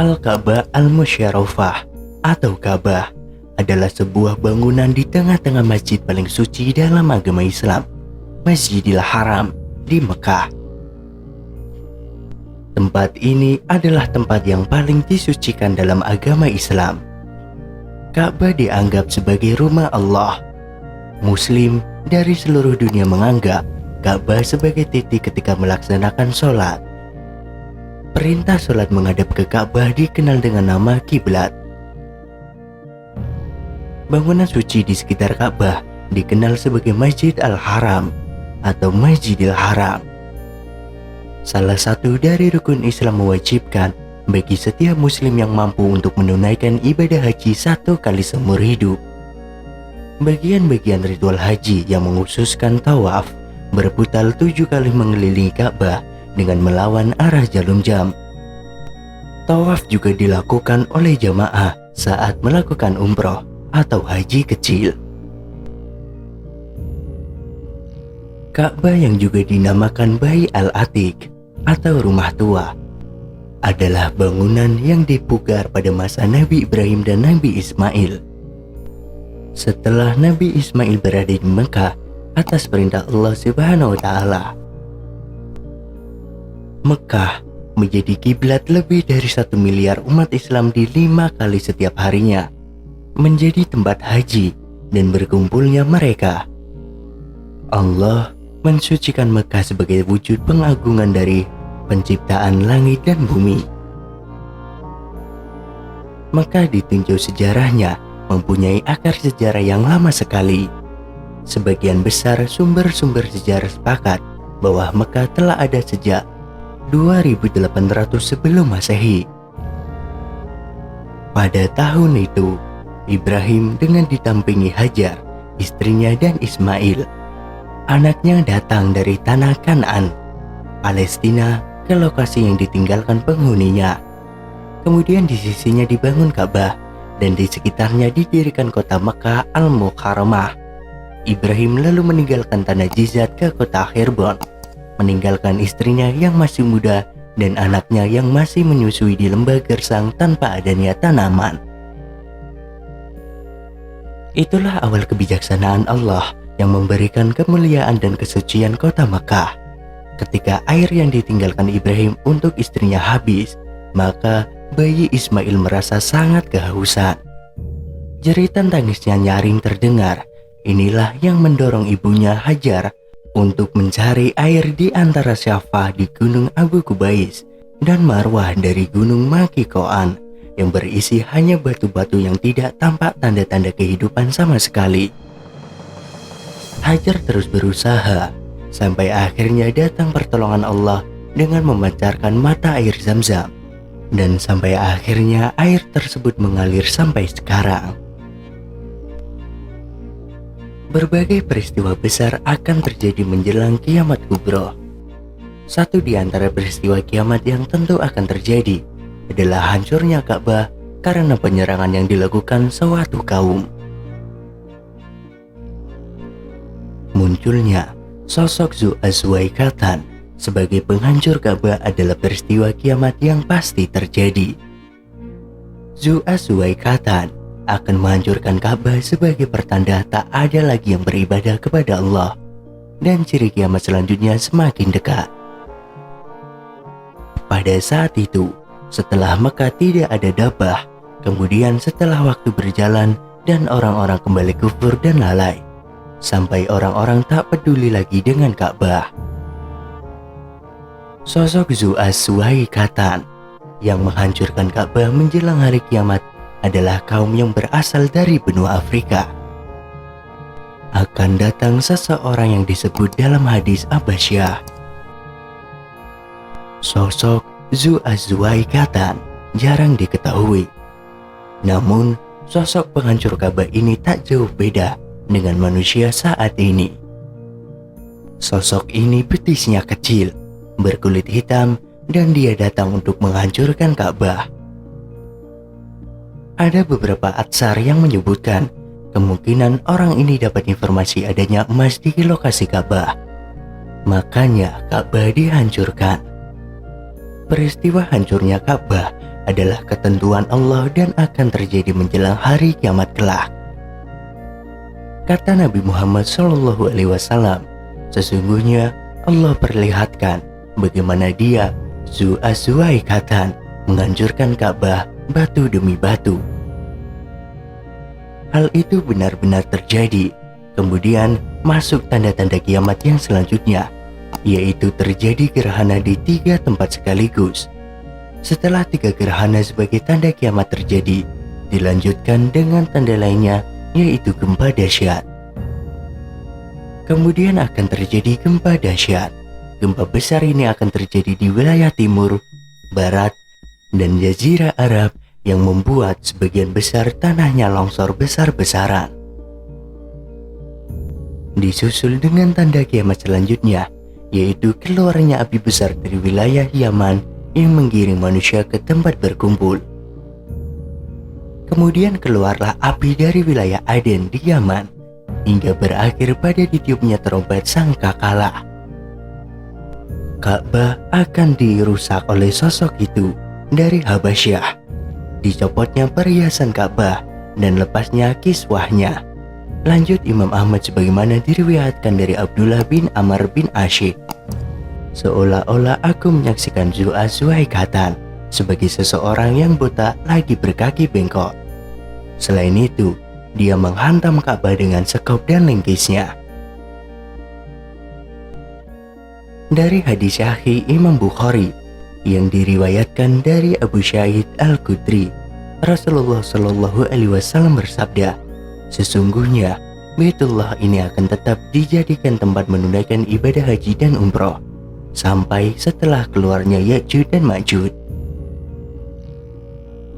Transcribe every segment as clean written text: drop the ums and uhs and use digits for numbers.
Al-Ka'bah Al-Musyarrafah atau Ka'bah adalah sebuah bangunan di tengah-tengah masjid paling suci dalam agama Islam, Masjidil Haram di Mekah. Tempat ini adalah tempat yang paling disucikan dalam agama Islam. Ka'bah dianggap sebagai rumah Allah. Muslim dari seluruh dunia menganggap Ka'bah sebagai titik ketika melaksanakan sholat. Perintah sholat menghadap ke Ka'bah dikenal dengan nama kiblat. Bangunan suci di sekitar Ka'bah dikenal sebagai Masjid Al-Haram atau Masjidil Haram. Salah satu dari rukun Islam mewajibkan bagi setiap muslim yang mampu untuk menunaikan ibadah haji 1 kali seumur hidup. Bagian-bagian ritual haji yang mengkhususkan tawaf berputar 7 kali mengelilingi Ka'bah dengan melawan arah jarum jam. Tawaf juga dilakukan oleh jamaah saat melakukan umroh atau haji kecil. Ka'bah yang juga dinamakan Bait Al-Atiq atau rumah tua adalah bangunan yang dipugar pada masa Nabi Ibrahim dan Nabi Ismail. Setelah Nabi Ismail berada di Mekah atas perintah Allah Subhanahu wa Ta'ala, Mekah menjadi kiblat lebih dari 1 miliar umat Islam di 5 kali setiap harinya, menjadi tempat haji dan berkumpulnya mereka. Allah mensucikan Mekah sebagai wujud pengagungan dari penciptaan langit dan bumi. Mekah ditinjau sejarahnya mempunyai akar sejarah yang lama sekali. Sebagian besar sumber-sumber sejarah sepakat bahwa Mekah telah ada sejak 2800 sebelum Masehi. Pada tahun itu, Ibrahim dengan ditampingi Hajar, istrinya dan Ismail, anaknya datang dari tanah Kanaan, Palestina ke lokasi yang ditinggalkan penghuninya. Kemudian di sisinya dibangun Ka'bah dan di sekitarnya didirikan kota Mekah Al-Mukarramah. Ibrahim lalu meninggalkan tanah Jizat ke kota Hebron, meninggalkan istrinya yang masih muda dan anaknya yang masih menyusui di lembah gersang tanpa adanya tanaman. Itulah awal kebijaksanaan Allah yang memberikan kemuliaan dan kesucian kota Mekah. Ketika air yang ditinggalkan Ibrahim untuk istrinya habis, maka bayi Ismail merasa sangat kehausan. Jeritan tangisnya nyaring terdengar. Inilah yang mendorong ibunya Hajar untuk mencari air di antara Syafah di Gunung Abu Kubais dan Marwah dari Gunung Makikoan yang berisi hanya batu-batu yang tidak tampak tanda-tanda kehidupan sama sekali. Hajar terus berusaha sampai akhirnya datang pertolongan Allah dengan memancarkan mata air Zam-Zam, dan sampai akhirnya air tersebut mengalir sampai sekarang. Berbagai peristiwa besar akan terjadi menjelang kiamat kubro. Satu di antara peristiwa kiamat yang tentu akan terjadi adalah hancurnya Ka'bah karena penyerangan yang dilakukan suatu kaum. Munculnya sosok Zu Az-Zuwaikatan sebagai penghancur Ka'bah adalah peristiwa kiamat yang pasti terjadi. Zu Az-Zuwaikatan akan menghancurkan Ka'bah sebagai pertanda tak ada lagi yang beribadah kepada Allah, dan ciri kiamat selanjutnya semakin dekat. Pada saat itu, setelah Mekah tidak ada dabah, kemudian setelah waktu berjalan dan orang-orang kembali kufur dan lalai, sampai orang-orang tak peduli lagi dengan Ka'bah. Sosok Zu Az-Zuwaikatan yang menghancurkan Ka'bah menjelang hari kiamat adalah kaum yang berasal dari benua Afrika. Akan datang seseorang yang disebut dalam hadis Abasyah. Sosok Zu Az-Zuwaikatan jarang diketahui. Namun, sosok penghancur Ka'bah ini tak jauh beda dengan manusia saat ini. Sosok ini betisnya kecil, berkulit hitam, dan dia datang untuk menghancurkan Ka'bah. Ada beberapa atsar yang menyebutkan kemungkinan orang ini dapat informasi adanya emas di lokasi Ka'bah. Makanya Ka'bah dihancurkan. Peristiwa hancurnya Ka'bah adalah ketentuan Allah dan akan terjadi menjelang hari kiamat kelak. Kata Nabi Muhammad SAW, sesungguhnya Allah perlihatkan bagaimana Dia Zu'azuaikatan menghancurkan Ka'bah batu demi batu. Hal itu benar-benar terjadi. Kemudian masuk tanda-tanda kiamat yang selanjutnya, yaitu terjadi gerhana di 3 tempat sekaligus. Setelah 3 gerhana sebagai tanda kiamat terjadi, dilanjutkan dengan tanda lainnya, yaitu gempa dahsyat. Kemudian akan terjadi gempa dahsyat. Gempa besar ini akan terjadi di wilayah timur, barat, dan Jazirah Arab yang membuat sebagian besar tanahnya longsor besar-besaran. Disusul dengan tanda kiamat selanjutnya, yaitu keluarnya api besar dari wilayah Yaman yang menggiring manusia ke tempat berkumpul. Kemudian keluarlah api dari wilayah Aden di Yaman, hingga berakhir pada ditiupnya trompet sangkakala. Ka'bah akan dirusak oleh sosok itu dari Habasyah. Dicopotnya perhiasan Ka'bah dan lepasnya kiswahnya. Lanjut Imam Ahmad sebagaimana diriwayatkan dari Abdullah bin Amr bin Asyik. Seolah-olah aku menyaksikan Zu'azuaikatan sebagai seseorang yang buta lagi berkaki bengkok. Selain itu, dia menghantam Ka'bah dengan sekop dan lingkisnya. Dari hadis Sahih Imam Bukhari yang diriwayatkan dari Abu Sa'id Al-Khudri, Rasulullah Shallallahu Alaihi Wasallam bersabda, sesungguhnya Baitullah ini akan tetap dijadikan tempat menunaikan ibadah haji dan umroh sampai setelah keluarnya Ya'juj dan Ma'juj.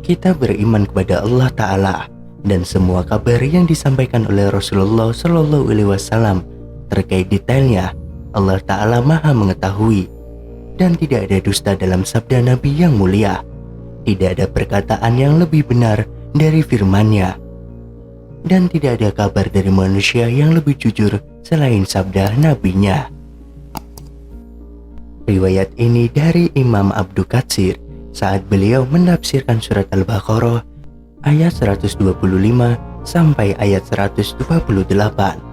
Kita beriman kepada Allah Ta'ala dan semua kabar yang disampaikan oleh Rasulullah Shallallahu Alaihi Wasallam terkait detailnya. Allah Ta'ala Maha mengetahui, dan tidak ada dusta dalam sabda Nabi yang mulia. Tidak ada perkataan yang lebih benar dari firman-Nya, dan tidak ada kabar dari manusia yang lebih jujur selain sabda Nabi-Nya. Riwayat ini dari Imam Abdu Katsir saat beliau menafsirkan surat Al-Baqarah ayat 125 sampai ayat 128.